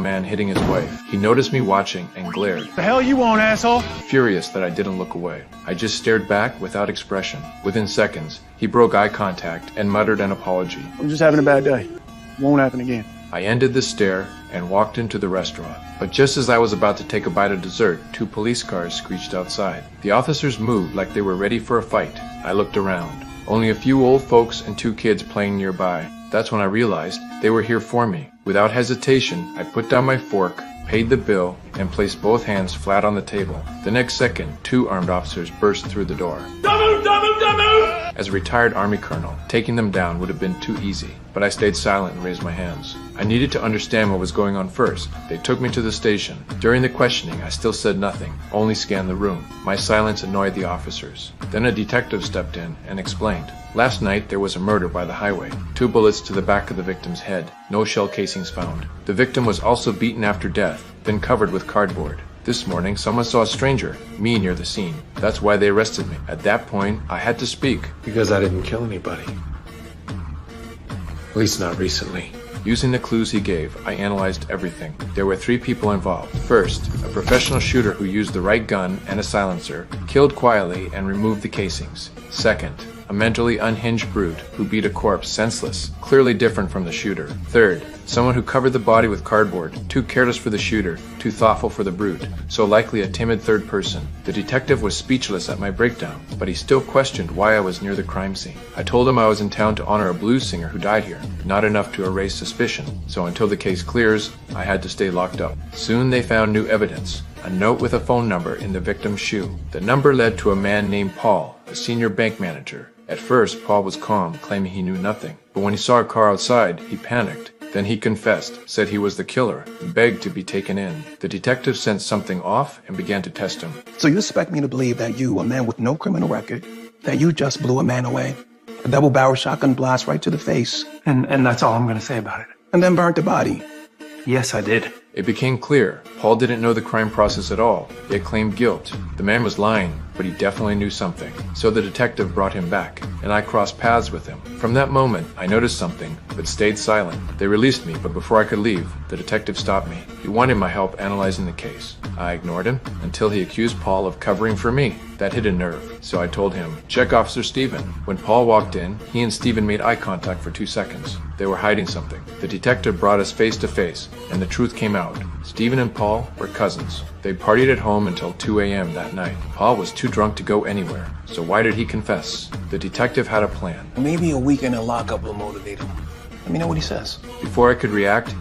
man hitting his wife. He noticed me watching and glared. The hell you want, asshole? Furious that I didn't look away. I just stared back without expression. Within seconds, he broke eye contact and muttered an apology. I'm just having a bad day. Won't happen again. I ended the stare and walked into the restaurant. But just as I was about to take a bite of dessert, 2 police cars screeched outside. The officers moved like they were ready for a fight. I looked around. Only a few old folks and 2 kids playing nearby. That's when I realized they were here for me. Without hesitation, I put down my fork, paid the bill, and placed both hands flat on the table. The next second, 2 armed officers burst through the door. As a retired Army colonel, taking them down would have been too easy, but I stayed silent and raised my hands. I needed to understand what was going on first. They took me to the station. During the questioning, I still said nothing, only scanned the room. My silence annoyed the officers. Then a detective stepped in and explained. Last night, there was a murder by the highway. 2 bullets to the back of the victim's head. No shell casings found. The victim was also beaten after death, then covered with cardboard. This morning, someone saw a stranger, me, near the scene. That's why they arrested me. At that point, I had to speak. Because I didn't kill anybody. At least not recently. Using the clues he gave, I analyzed everything. There were 3 people involved. First, a professional shooter who used the right gun and a silencer, killed quietly and removed the casings. Second, a mentally unhinged brute who beat a corpse senseless, clearly different from the shooter. Third, someone who covered the body with cardboard, too careless for the shooter, too thoughtful for the brute, so likely a timid third person. The detective was speechless at my breakdown, but he still questioned why I was near the crime scene. I told him I was in town to honor a blues singer who died here, not enough to erase suspicion, so until the case clears, I had to stay locked up. Soon they found new evidence. A note with a phone number in the victim's shoe. The number led to a man named Paul, a senior bank manager. At first, Paul was calm, claiming he knew nothing. But when he saw a car outside, he panicked. Then he confessed, said he was the killer, and begged to be taken in. The detective sensed something off and began to test him. So you expect me to believe that you, a man with no criminal record, that you just blew a man away? A double-barrel shotgun blast right to the face. And that's all I'm going to say about it. And then burnt the body. Yes, I did. It became clear. Paul didn't know the crime process at all, yet claimed guilt. The man was lying, but he definitely knew something. So the detective brought him back, and I crossed paths with him. From that moment, I noticed something, but stayed silent. They released me, but before I could leave, the detective stopped me. He wanted my help analyzing the case. I ignored him until he accused Paul of covering for me. That hit a nerve, so I told him, "Check Officer Stephen." When Paul walked in, he and Stephen made eye contact for 2 seconds. They were hiding something. The detective brought us face to face, and the truth came out. Stephen and Paul were cousins. They partied at home until 2 a.m. that night. Paul was too drunk to go anywhere, so why did he confess? The detective had a plan. Maybe a weekend in lockup will motivate him. Let me know what he says. Before I could react,